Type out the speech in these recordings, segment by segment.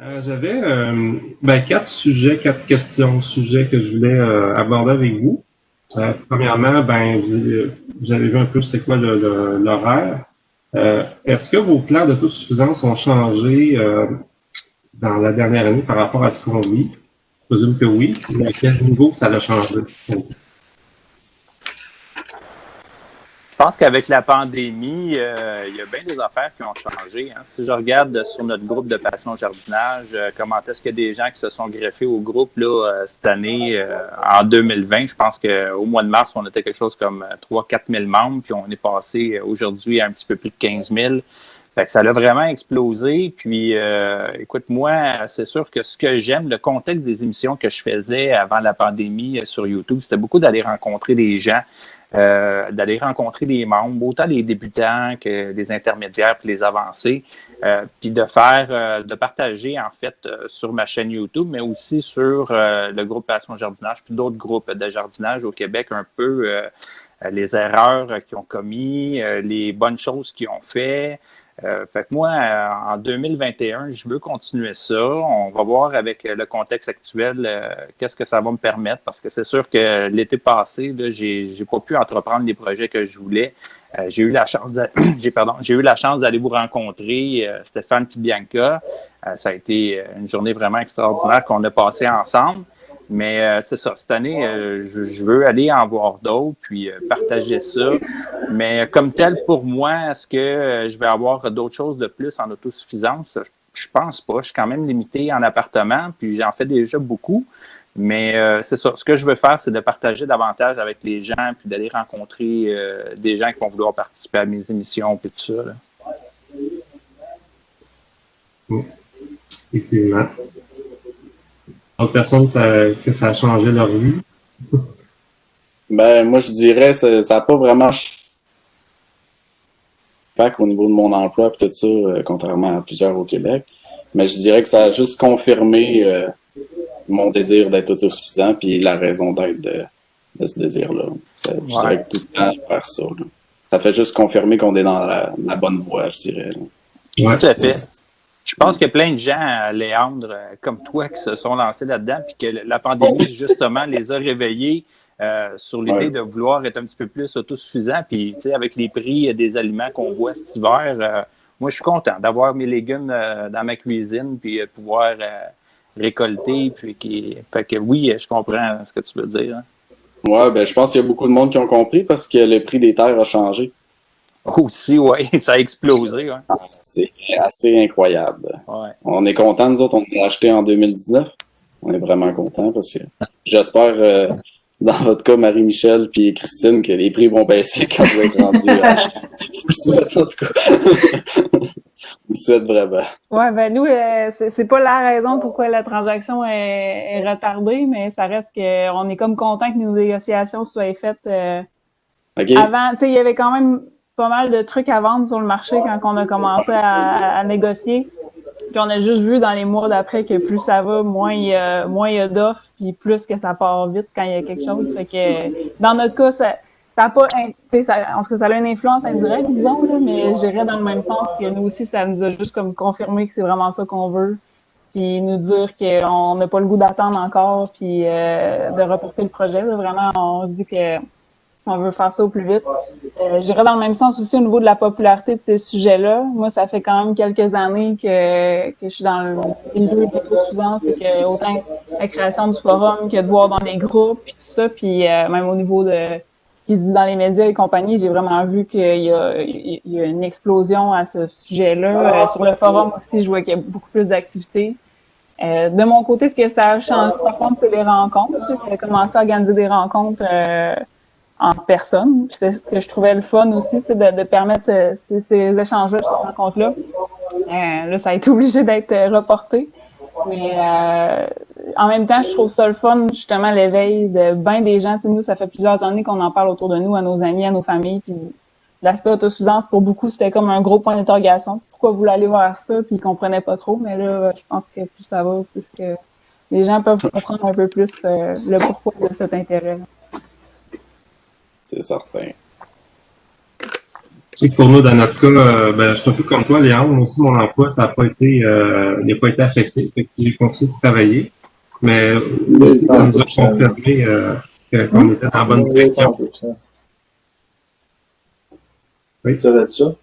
J'avais quatre sujets, quatre questions, sujets que je voulais aborder avec vous. Premièrement, vous avez vu un peu c'était quoi l'horaire. Est-ce que vos plans d'autosuffisance ont changé dans la dernière année par rapport à ce qu'on vit? Je présume que oui, mais à quel niveau ça a changé? Je pense qu'avec la pandémie, il y a bien des affaires qui ont changé. Hein. Si je regarde sur notre groupe de passion jardinage, comment est-ce qu'il y a des gens qui se sont greffés au groupe là, cette année, en 2020, je pense qu'au mois de mars, on était quelque chose comme 3 000 à 4 000 membres, puis on est passé aujourd'hui à un petit peu plus de 15 000. Fait que ça a vraiment explosé. Puis, écoute, moi, c'est sûr que ce que j'aime, le contexte des émissions que je faisais avant la pandémie sur YouTube, c'était beaucoup d'aller rencontrer des gens, d'aller rencontrer des membres, autant des débutants que des intermédiaires puis les avancés, puis de partager en fait sur ma chaîne YouTube, mais aussi sur le groupe Passion Jardinage, puis d'autres groupes de jardinage au Québec, un peu les erreurs qu'ils ont commis, les bonnes choses qu'ils ont fait. Fait que moi, en 2021, je veux continuer ça. On va voir avec le contexte actuel qu'est-ce que ça va me permettre, parce que c'est sûr que l'été passé, là, j'ai pas pu entreprendre les projets que je voulais. J'ai eu la chance j'ai eu la chance d'aller vous rencontrer, Stéphane et Bianca. Ça a été une journée vraiment extraordinaire qu'on a passée ensemble. Mais c'est ça, cette année, je veux aller en voir d'autres, puis partager ça. Mais comme tel, pour moi, est-ce que je vais avoir d'autres choses de plus en autosuffisance? Je pense pas. Je suis quand même limité en appartement, puis j'en fais déjà beaucoup. Mais c'est ça. Ce que je veux faire, c'est de partager davantage avec les gens, puis d'aller rencontrer des gens qui vont vouloir participer à mes émissions, puis tout ça. Là. Effectivement. D'autres personnes que ça a changé leur vie? Ben, moi, je dirais ça n'a pas vraiment impact au niveau de mon emploi et tout ça, contrairement à plusieurs au Québec. Mais je dirais que ça a juste confirmé mon désir d'être autosuffisant puis la raison d'être de ce désir-là. Je dirais que tout le temps faire ça. Là. Ça fait juste confirmer qu'on est dans la bonne voie, je dirais. Là. Ouais. Tout à fait. Je pense qu'il y a plein de gens, Léandre, comme toi, qui se sont lancés là-dedans, puis que la pandémie, justement, les a réveillés sur l'idée de vouloir être un petit peu plus autosuffisant. Puis, tu sais, avec les prix des aliments qu'on voit cet hiver, moi, je suis content d'avoir mes légumes dans ma cuisine, puis pouvoir récolter. Fait que oui, je comprends ce que tu veux dire. Hein. Ouais, ben, je pense qu'il y a beaucoup de monde qui ont compris parce que le prix des terres a changé. Aussi, oui, ça a explosé. Ouais. C'est assez incroyable. Ouais. On est content, nous autres, on l'a acheté en 2019. On est vraiment contents parce que j'espère, dans votre cas, Marie-Michel puis Christine, que les prix vont baisser quand vous êtes rendus à acheter. Je vous le souhaite, en tout cas. Je vous le souhaite vraiment. Ouais, ben nous, c'est pas la raison pourquoi la transaction est retardée, mais ça reste que on est comme content que nos négociations soient faites Okay. avant. Tu sais, il y avait quand même pas mal de trucs à vendre sur le marché quand on a commencé à négocier. Puis on a juste vu dans les mois d'après que plus ça va, moins il y a d'offres, puis plus que ça part vite quand il y a quelque chose. Fait que dans notre cas, ça a pas, tu sais, en tout cas, ça a une influence indirecte, disons, là, mais j'irais dans le même sens que nous aussi, ça nous a juste comme confirmé que c'est vraiment ça qu'on veut. Puis nous dire qu'on n'a pas le goût d'attendre encore, puis de reporter le projet. Là. Vraiment, on se dit que on veut faire ça au plus vite. Je dirais dans le même sens aussi au niveau de la popularité de ces sujets-là. Moi, ça fait quand même quelques années que je suis dans le milieu de l'autosuffisance et que autant la création du forum que de voir dans les groupes puis tout ça, puis même au niveau de ce qui se dit dans les médias et compagnie, j'ai vraiment vu qu'il y a une explosion à ce sujet-là. Sur le forum aussi, je vois qu'il y a beaucoup plus d'activités. De mon côté, ce que ça a changé, par contre, c'est les rencontres. J'ai commencé à organiser des rencontres en personne. C'est ce que je trouvais le fun aussi, de permettre ces échanges-là, ces rencontres-là. Là, ça a été obligé d'être reporté. Mais en même temps, je trouve ça le fun, justement, l'éveil de bien des gens. Nous, ça fait plusieurs années qu'on en parle autour de nous, à nos amis, à nos familles. Puis l'aspect autosuffisance, pour beaucoup, c'était comme un gros point d'interrogation. Pourquoi vous voulez aller voir ça? Puis ils comprenaient pas trop. Mais là, je pense que plus ça va, plus que les gens peuvent comprendre un peu plus le pourquoi de cet intérêt. C'est certain. sais que pour nous, dans notre cas, ben, je suis un peu comme toi, Léon. Moi aussi, mon emploi, ça n'a pas été, il n'a pas été affecté. Fait que j'ai continué de travailler. Mais aussi, ça nous a confirmé qu'on était dans la bonne direction. Oui. Tu avais dit ça?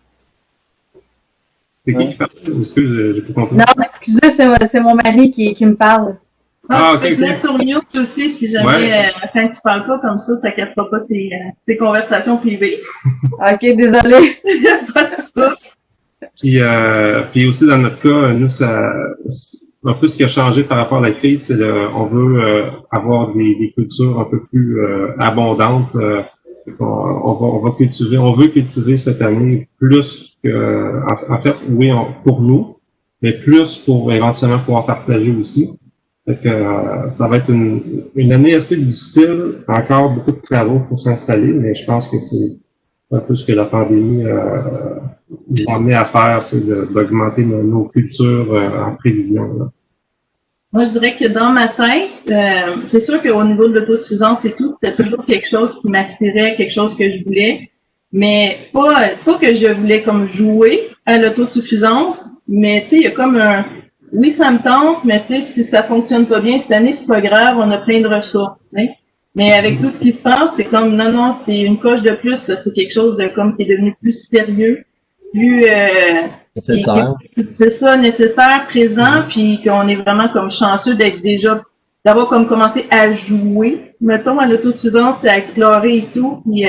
C'est qui parle? Excuse, j'ai pas compris. Non, excusez, c'est mon mari qui me parle. Ah, Tu ok, peux te ok. mettre sur mute aussi si jamais Ouais. quand tu parles pas comme ça ne captera pas ses conversations privées. OK, désolé. Pas de trouble. Puis aussi, dans notre cas, nous, ça, un peu ce qui a changé par rapport à la crise, c'est on veut avoir des cultures un peu plus abondantes. On veut cultiver cette année plus que, en fait, oui, pour nous, mais plus pour éventuellement pouvoir partager aussi. Fait que, ça va être une année assez difficile, encore beaucoup de travaux pour s'installer, mais je pense que c'est un peu ce que la pandémie nous a amené à faire, c'est d'augmenter nos cultures en prévision. Là. Moi, je dirais que dans ma tête, c'est sûr qu'au niveau de l'autosuffisance et tout, c'était toujours quelque chose qui m'attirait, quelque chose que je voulais, mais pas que je voulais comme jouer à l'autosuffisance, mais tu sais, il y a comme oui, ça me tente, mais tu sais, si ça fonctionne pas bien cette année, c'est pas grave, on a plein de ressources, hein? Mais avec tout ce qui se passe, c'est comme, non, c'est une coche de plus, là, c'est quelque chose de comme qui est devenu plus sérieux, plus, nécessaire. C'est ça, nécessaire, présent, puis qu'on est vraiment comme chanceux d'avoir comme commencé à jouer, mettons, à l'autosuffisance, à explorer et tout, puis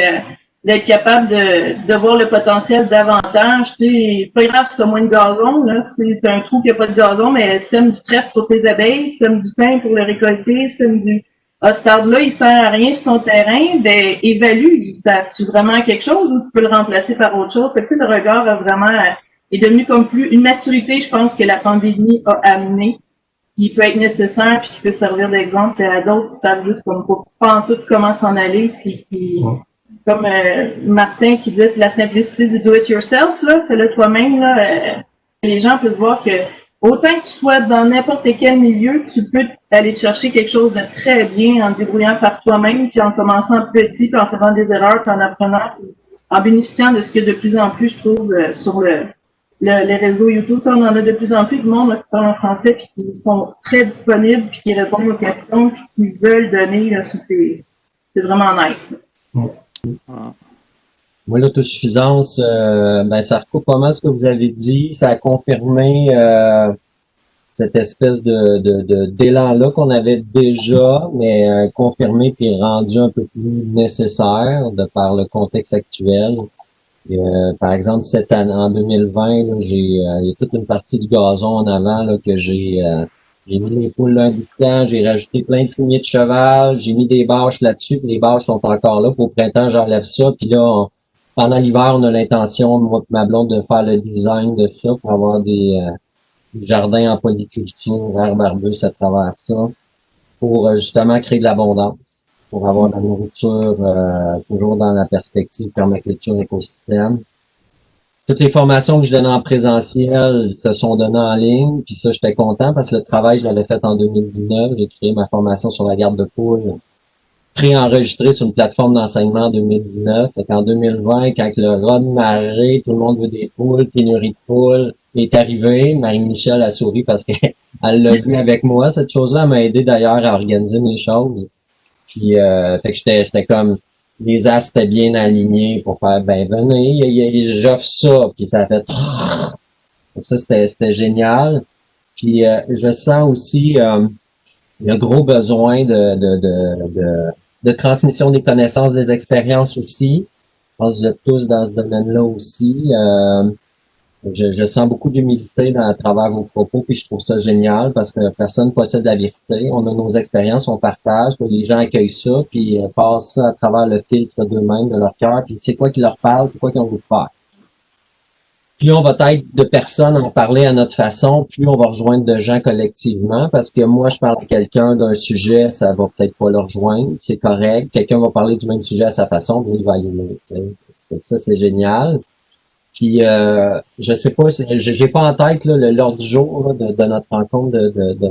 d'être capable de voir le potentiel davantage. Tu sais, pas grave si t'as moins de gazon, là, c'est un trou qui a pas de gazon, mais sème du trèfle pour tes abeilles, sème du pain pour le récolter, sème du... Ah, cet arbre-là, il sert à rien sur ton terrain, ben, évalue, sert-tu vraiment à quelque chose ou tu peux le remplacer par autre chose? Fait que, tu sais, le regard a vraiment, est devenu comme plus une maturité, je pense, que la pandémie a amené, qui peut être nécessaire puis qui peut servir d'exemple à d'autres qui savent juste comme pas en tout comment s'en aller puis qui, comme Martin qui dit la simplicité du do-it-yourself, là, fais-le toi-même, là, les gens peuvent voir que autant que tu sois dans n'importe quel milieu, tu peux aller chercher quelque chose de très bien en te débrouillant par toi-même, puis en commençant petit, puis en faisant des erreurs, puis en apprenant, puis en bénéficiant de ce que de plus en plus, je trouve, sur les réseaux YouTube. Ça, on en a de plus en plus de monde là, qui parle en français, puis qui sont très disponibles, puis qui répondent aux questions, puis qui veulent donner. Là, c'est vraiment nice. Moi, l'autosuffisance, ça recoupe pas mal ce que vous avez dit. Ça a confirmé cette espèce d'élan-là qu'on avait déjà, mais confirmé puis rendu un peu plus nécessaire de par le contexte actuel. Et, par exemple, cette année, en 2020, là, il y a toute une partie du gazon en avant là, que j'ai mis les poules là un bout de temps, j'ai rajouté plein de fumier de cheval, j'ai mis des bâches là-dessus, puis les bâches sont encore là. Puis au printemps, j'enlève ça, puis là, pendant l'hiver, on a l'intention, moi et ma blonde, de faire le design de ça pour avoir des jardins en polyculture, herbes arbustes à travers ça, pour justement créer de l'abondance, pour avoir de la nourriture toujours dans la perspective permaculture écosystème. Toutes les formations que je donnais en présentiel se sont données en ligne, puis ça, j'étais content parce que le travail, je l'avais fait en 2019. J'ai créé ma formation sur la garde de poules, préenregistrée sur une plateforme d'enseignement en 2019. Fait qu'en 2020, quand le raz de marée, tout le monde veut des poules, pénurie de poules, est arrivé, Marie-Michel a souri parce qu'elle l'a vu avec moi. Cette chose-là m'a aidé d'ailleurs à organiser mes choses. Puis, fait que j'étais comme, les as étaient bien alignés pour faire, ben venez, j'offre ça, puis ça a fait, donc ça c'était génial. Puis, je sens aussi, le gros besoin de transmission des connaissances, des expériences aussi. Je pense que vous êtes tous dans ce domaine-là aussi. Je sens beaucoup d'humilité à travers vos propos, puis je trouve ça génial parce que personne ne possède la vérité. On a nos expériences, on partage, puis les gens accueillent ça, puis passent ça à travers le filtre d'eux-mêmes, de leur cœur, puis c'est quoi qui leur parle, c'est quoi qu'ils ont voulu faire. Plus on va être de personnes à en parler à notre façon, plus on va rejoindre de gens collectivement, parce que moi, je parle à quelqu'un d'un sujet, ça va peut-être pas le rejoindre, c'est correct. Quelqu'un va parler du même sujet à sa façon, puis il va aimer. Ça, c'est génial. Puis je sais pas, j'ai pas en tête là, l'ordre du jour là, de notre rencontre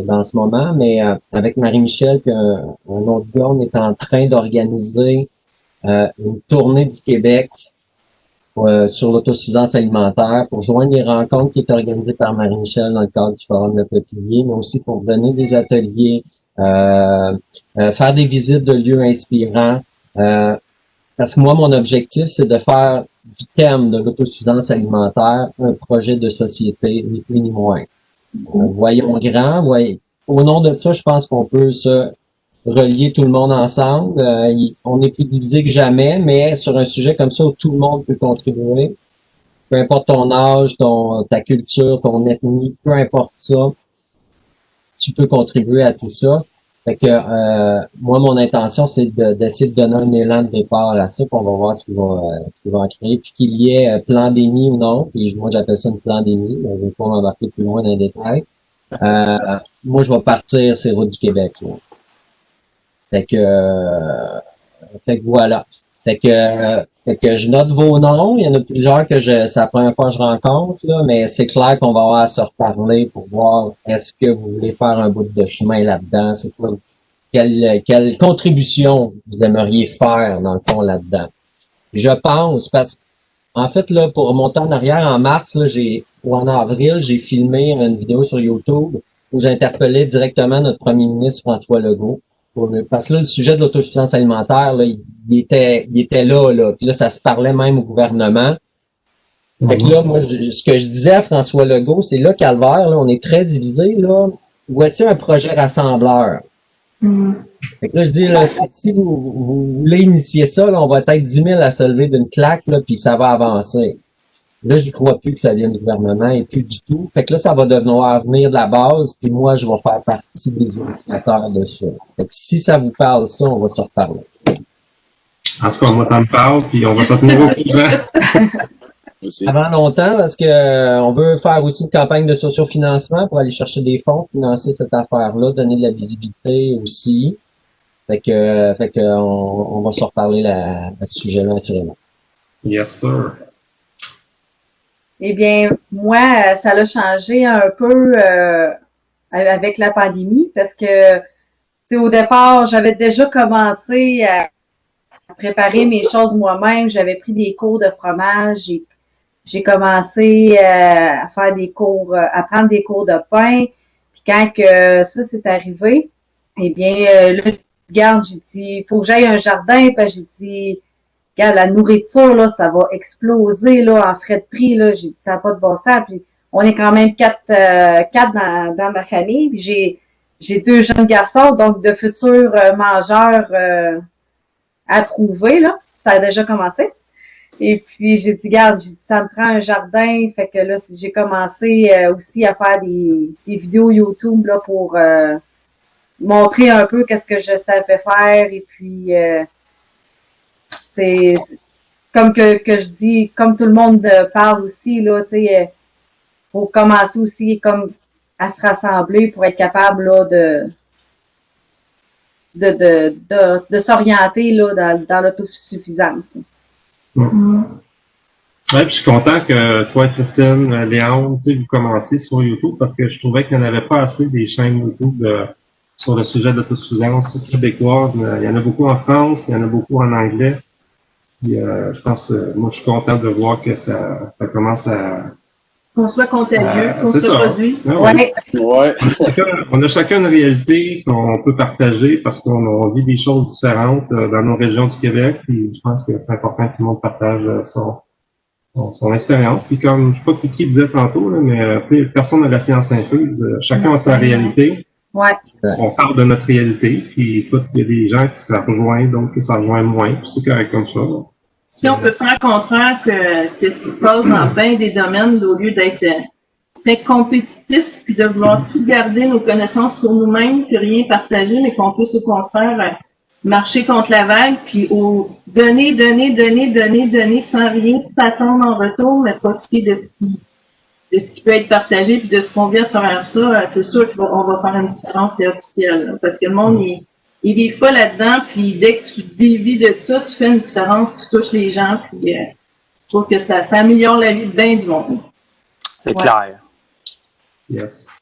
dans ce moment, mais avec Marie-Michel et un autre gars, on est en train d'organiser une tournée du Québec sur l'autosuffisance alimentaire, pour joindre les rencontres qui étaient organisées par Marie-Michel dans le cadre du Forum Le Peuplier, mais aussi pour donner des ateliers, faire des visites de lieux inspirants. Parce que moi, mon objectif, c'est de faire du thème de l'autosuffisance alimentaire un projet de société, ni plus ni moins. Voyons grand, au nom de ça, je pense qu'on peut se relier tout le monde ensemble. On est plus divisé que jamais, mais sur un sujet comme ça où tout le monde peut contribuer, peu importe ton âge, ta culture, ton ethnie, peu importe ça, tu peux contribuer à tout ça. Fait que moi, mon intention, c'est d'essayer de donner un élan de départ à ça, puis on va voir ce qu'ils vont créer, puis qu'il y ait pandémie ou non, puis moi j'appelle ça une pandémie, je ne vais pas m'embarquer plus loin dans les détails. Moi, je vais partir ces routes du Québec. Là. Fait que voilà. Fait que je note vos noms. Il y en a plusieurs que c'est la première fois que je rencontre, là, mais c'est clair qu'on va avoir à se reparler pour voir est-ce que vous voulez faire un bout de chemin là-dedans. C'est quoi, quelle contribution vous aimeriez faire, dans le fond, là-dedans. Je pense, parce en fait, là, pour remonter en arrière, en mars, là, ou en avril, j'ai filmé une vidéo sur YouTube où j'interpellais directement notre premier ministre François Legault. Parce que là, le sujet de l'autosuffisance alimentaire, là, il était là. Puis là, ça se parlait même au gouvernement. Fait que là, moi, ce que je disais à François Legault, c'est là, calvaire, là, on est très divisé, là. Voici un projet rassembleur. Fait que là, je dis, là, si vous voulez initier ça, là, on va être 10 000 à se lever d'une claque, là, puis ça va avancer. Là, j'y crois plus que ça vienne du gouvernement et plus du tout. Fait que là, ça va devenir venir de la base, puis moi, je vais faire partie des initiateurs de ça. Fait que si ça vous parle, ça, on va se reparler. En tout cas, moi, ça me parle, puis on va se tenir au courant. Aussi. Avant longtemps, parce que on veut faire aussi une campagne de sociofinancement pour aller chercher des fonds, financer cette affaire-là, donner de la visibilité aussi. Fait que on va se reparler à ce sujet-là, naturellement. Yes, sir. Eh bien, moi, ça l'a changé un peu avec la pandémie parce que, tu sais, au départ, j'avais déjà commencé à préparer mes choses moi-même. J'avais pris des cours de fromage. J'ai commencé à faire des cours, à prendre des cours de pain. Puis quand que ça s'est arrivé, eh bien, là, regarde, j'ai dit, il faut que j'aille un jardin. Puis j'ai dit, regarde, la nourriture, là, ça va exploser, là, en frais de prix, là. J'ai dit, ça n'a pas de bon sens. Puis on est quand même quatre dans ma famille. Puis j'ai 2 jeunes garçons, donc de futurs mangeurs approuvés, là. Ça a déjà commencé. Et puis, j'ai dit, regarde, ça me prend un jardin. Fait que là, j'ai commencé aussi à faire des vidéos YouTube, là, pour montrer un peu qu'est-ce que je savais faire. Et puis, c'est comme que je dis, comme tout le monde parle aussi, là, tu sais, faut commencer aussi comme à se rassembler pour être capable, là, de s'orienter, là, dans l'autosuffisance. Ouais, puis je suis content que toi, Christine, Léon, tu sais, vous commenciez sur YouTube parce que je trouvais qu'il n'y en avait pas assez des chaînes YouTube sur le sujet de l'autosuffisance québécoise. Il y en a beaucoup en France, il y en a beaucoup en anglais. Puis, je pense, moi, je suis content de voir que ça commence à... Qu'on soit contagieux, qu'on se produise. Ah, Ouais. Ouais. On a chacun une réalité qu'on peut partager parce qu'on vit des choses différentes dans nos régions du Québec. Puis je pense que c'est important que tout le monde partage son expérience. Puis comme, je sais pas qui disait tantôt, là, mais tu sais, personne n'a la science infuse. Chacun a sa réalité. Ouais. On parle de notre réalité. Puis écoute, il y a des gens qui ça rejoint, d'autres qui ça rejoint moins. Puis c'est correct comme ça. Là. Si on peut faire contraire que ce qui se passe dans bien des domaines, au lieu d'être très compétitif, puis de vouloir tout garder nos connaissances pour nous-mêmes, puis rien partager, mais qu'on puisse au contraire marcher contre la vague, puis donner sans rien s'attendre en retour, mais profiter de ce qui peut être partagé, puis de ce qu'on vit à travers ça, c'est sûr qu'on va faire une différence, c'est officiel, là, parce que le monde, ils vivent pas là-dedans, puis dès que tu dévies de ça, tu fais une différence, tu touches les gens, puis je trouve que ça améliore la vie de bien du monde. C'est clair. Yes.